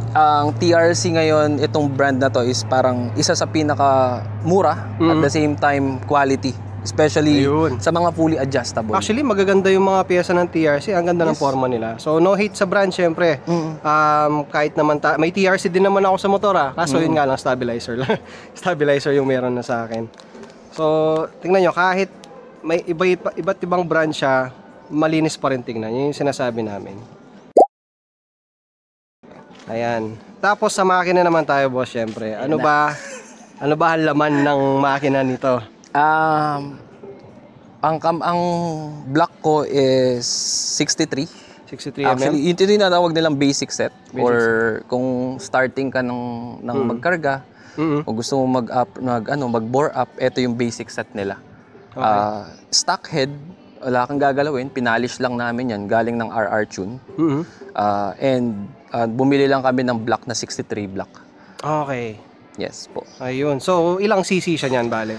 Ang TRC ngayon, itong brand na to is parang isa sa pinaka-mura at the same time quality. Especially sa mga fully adjustable. Actually, magaganda yung mga pyesa ng TRC. Ang ganda ng forma nila. So, no hate sa brand, syempre. Kahit naman, may TRC din naman ako sa motor, Kaso yun nga lang, stabilizer lang. Stabilizer yung meron na sa akin. So, tingnan nyo, kahit may iba't ibang brand siya, malinis pa rin tingnan. Yun yung sinasabi namin. Ayan. Tapos sa makina naman tayo, boss, syempre. Ano ba ang laman ng makina nito? Ang block ko is 63. 63 mm? Actually, ito yung natawag nilang basic set. Or kung starting ka ng magkarga, o gusto mo mag-bore up, ito yung basic set nila. Stock head, wala kang gagalawin, pinalish lang namin yan, galing ng RR Tune. And bumili lang kami ng block na 63 block. Okay. Yes po. Ayun. So, ilang cc siya niyan, bale?